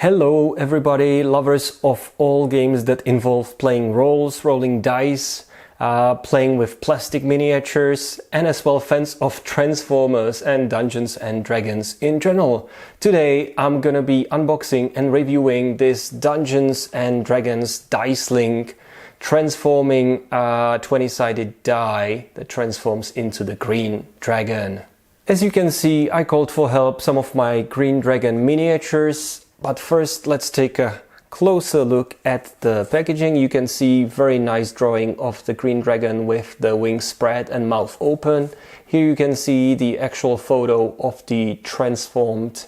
Hello everybody, lovers of all games that involve playing roles, rolling dice, playing with plastic miniatures, and as well fans of Transformers and Dungeons and Dragons in general. Today I'm gonna be unboxing and reviewing this Dungeons and Dragons Diceling transforming 20-sided die that transforms into the Green Dragon. As you can see, I called for help some of my Green Dragon miniatures. But first, let's take a closer look at the packaging. You can see very nice drawing of the Green Dragon with the wings spread and mouth open. Here you can see the actual photo of the transformed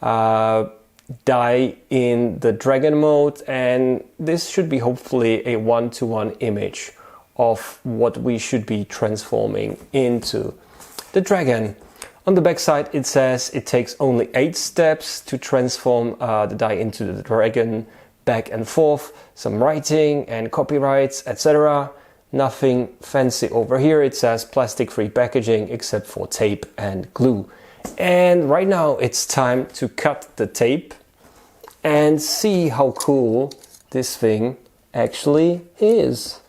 die in the dragon mode, and this should be hopefully a one-to-one image of what we should be transforming into the dragon. On the back side it says it takes only 8 steps to transform the die into the dragon, back and forth, some writing and copyrights, etc. Nothing fancy over here. It says plastic-free packaging except for tape and glue. And right now it's time to cut the tape and see how cool this thing actually is.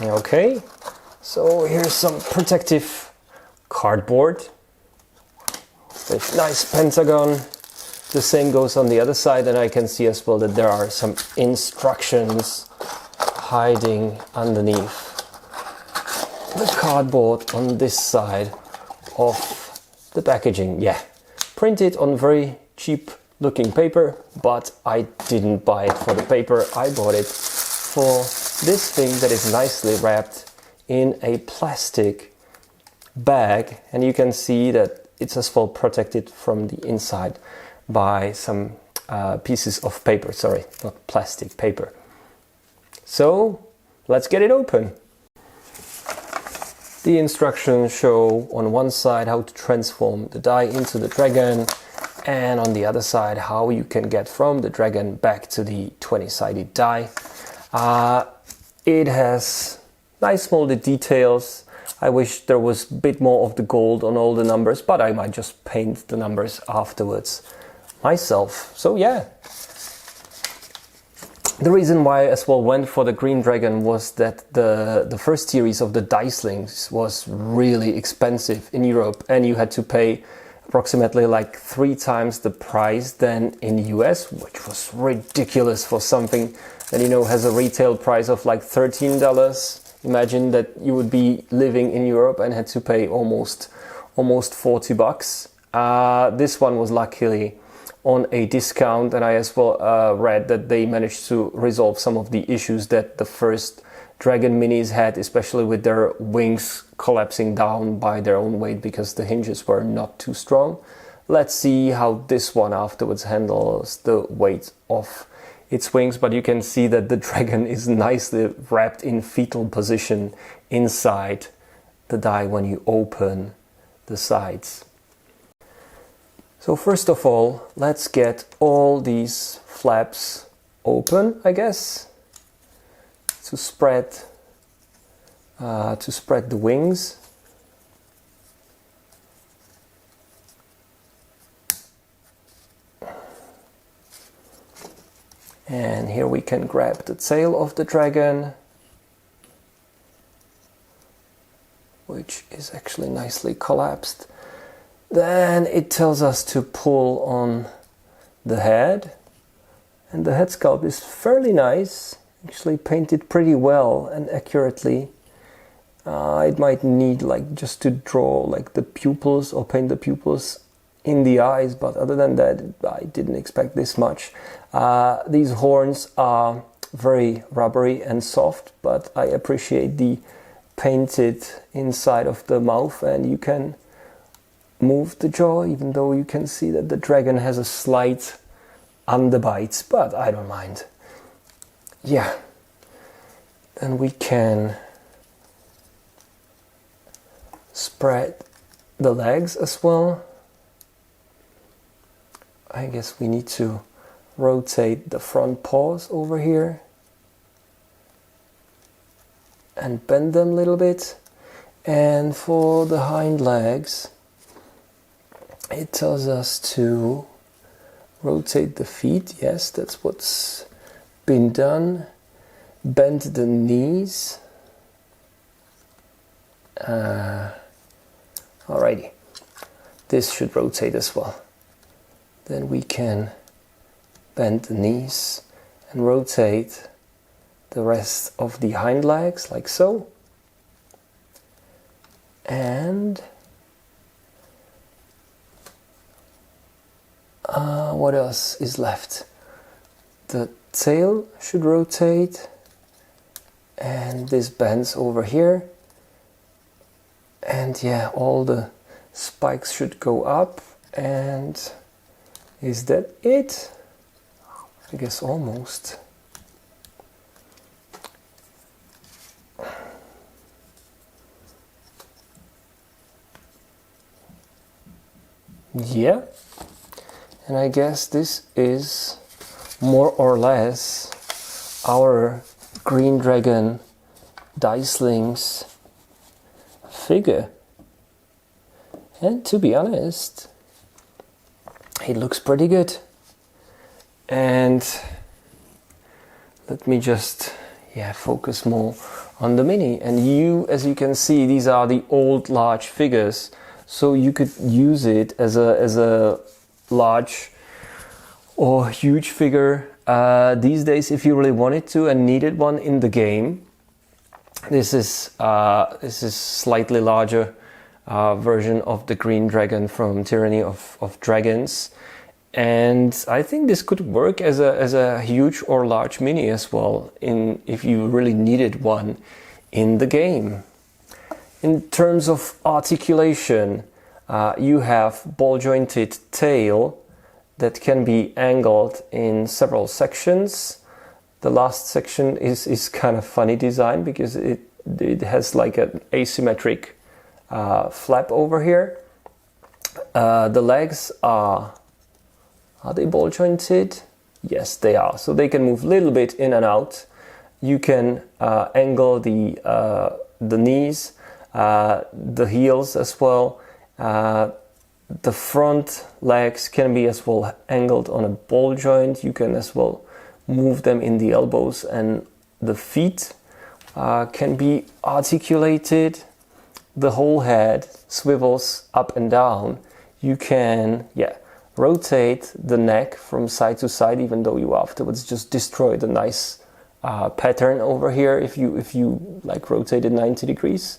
Okay, so here's some protective cardboard with nice pentagon. The same goes on the other side, and I can see as well that there are some instructions hiding underneath the cardboard on this side of the packaging. Yeah, printed on very cheap looking paper, but I didn't buy it for the paper. I bought it for this thing that is nicely wrapped in a plastic bag, and you can see that it's as well protected from the inside by some pieces of paper. Sorry, not plastic, paper. So let's get it open. The instructions show on one side how to transform the die into the dragon, and on the other side how you can get from the dragon back to the 20-sided die. It has nice molded details. I wish there was a bit more of the gold on all the numbers, but I might just paint the numbers afterwards myself. So yeah. The reason why I as well went for the Green Dragon was that the first series of the Dicelings was really expensive in Europe, and you had to pay approximately like 3 times the price than in the US, which was ridiculous for something that, you know, has a retail price of like $13. Imagine that you would be living in Europe and had to pay almost 40 bucks. This one was luckily on a discount, and I as well read that they managed to resolve some of the issues that the first Dragon Minis had, especially with their wings collapsing down by their own weight because the hinges were not too strong. Let's see how this one afterwards handles the weight of its wings, but you can see that the dragon is nicely wrapped in fetal position inside the die when you open the sides. So first of all, let's get all these flaps open, I guess, to spread the wings. And here we can grab the tail of the dragon, which is actually nicely collapsed. Then it tells us to pull on the head, and the head sculpt is fairly nice, actually painted pretty well and accurately. It might need like just to draw like the pupils or paint the pupils in the eyes, but other than that I didn't expect this much. These horns are very rubbery and soft, but I appreciate the painted inside of the mouth, and you can move the jaw even though you can see that the dragon has a slight underbite, but I don't mind. Yeah, and we can spread the legs as well. I guess we need to rotate the front paws over here and bend them a little bit. And for the hind legs, it tells us to rotate the feet. Yes, that's what's been done. Bend the knees. Alrighty, this should rotate as well. Then we can bend the knees and rotate the rest of the hind legs like so. And what else is left? The tail should rotate, and this bends over here. And yeah, all the spikes should go up. And is that it? I guess almost. Yeah, and I guess this is more or less our green dragon Dicelings figure. And to be honest, it looks pretty good. And let me just focus more on the mini. And as you can see, these are the old large figures. So you could use it as a large or huge figure these days if you really wanted to and needed one in the game. This is slightly larger version of the Green Dragon from Tyranny of Dragons, and I think this could work as a huge or large mini as well if you really needed one in the game. In terms of articulation, you have ball-jointed tail that can be angled in several sections. The last section is kind of funny design because it has like an asymmetric flap over here. The legs are they ball-jointed? Yes, they are. So they can move a little bit in and out. You can angle the knees, the heels as well. The front legs can be as well angled on a ball joint. You can as well move them in the elbows, and the feet can be articulated. The whole head swivels up and down. You can rotate the neck from side to side, even though you afterwards just destroy the nice pattern over here if you like rotate it 90 degrees.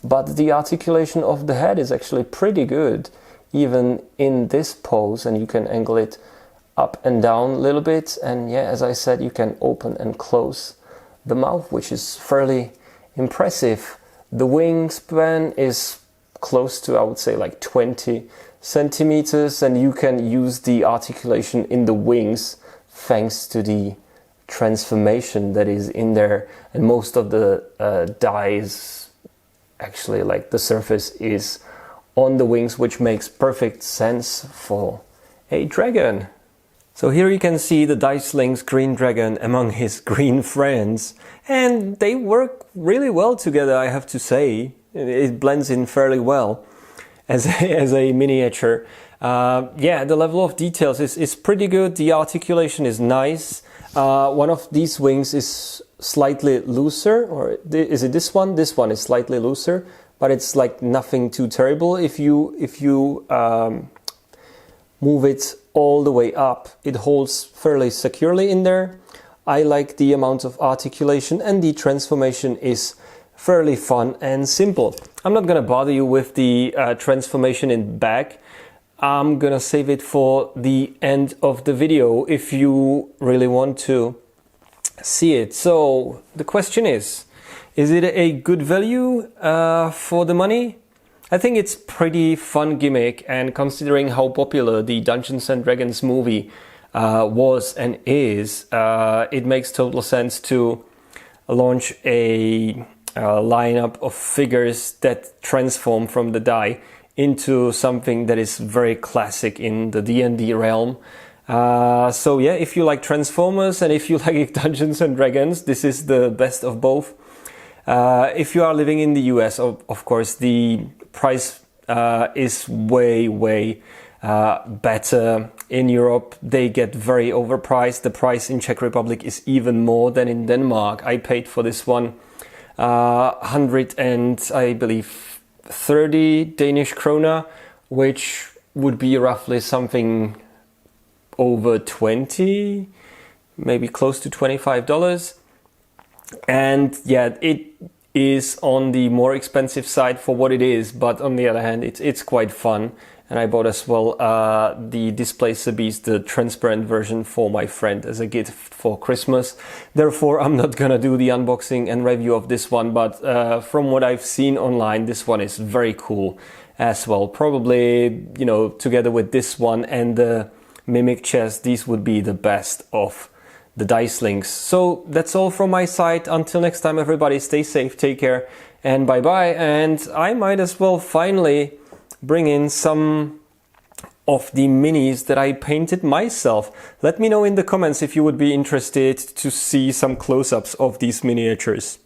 But the articulation of the head is actually pretty good, even in this pose, and you can angle it up and down a little bit. And as I said, you can open and close the mouth, which is fairly impressive. The wingspan is close to, I would say, like 20 centimeters, and you can use the articulation in the wings thanks to the transformation that is in there. And most of the dies, actually, like the surface is on the wings, which makes perfect sense for a dragon. So here you can see the Dicelings Green Dragon among his green friends, and they work really well together, I have to say. It blends in fairly well as a miniature. The level of details is pretty good. The articulation is nice. One of these wings is slightly looser, or is it this one? This one is slightly looser, but it's like nothing too terrible. If you move it all the way up, it holds fairly securely in there. I like the amount of articulation, and the transformation is fairly fun and simple. I'm not gonna bother you with the transformation in back. I'm gonna save it for the end of the video if you really want to see it. So the question is it a good value for the money? I think it's pretty fun gimmick, and considering how popular the Dungeons and Dragons movie was and is, it makes total sense to launch a lineup of figures that transform from the die into something that is very classic in the D&D realm. So yeah, if you like Transformers and if you like Dungeons and Dragons, this is the best of both. If you are living in the US, of course, the price is way better. In Europe, they get very overpriced. The price in Czech Republic is even more than in Denmark. I paid for this one 100 and I believe 30 Danish krona, which would be roughly something over 20, maybe close to $25. And yeah, it is on the more expensive side for what it is, but on the other hand, it's quite fun. And I bought as well the Displacer Beast, the transparent version, for my friend as a gift for Christmas. Therefore, I'm not gonna do the unboxing and review of this one, but from what I've seen online, this one is very cool as well. Probably, you know, together with this one and the Mimic chest, these would be the best of the Dicelings. So that's all from my side. Until next time, everybody, stay safe, take care, and bye-bye. And I might as well finally bring in some of the minis that I painted myself. Let me know in the comments if you would be interested to see some close-ups of these miniatures.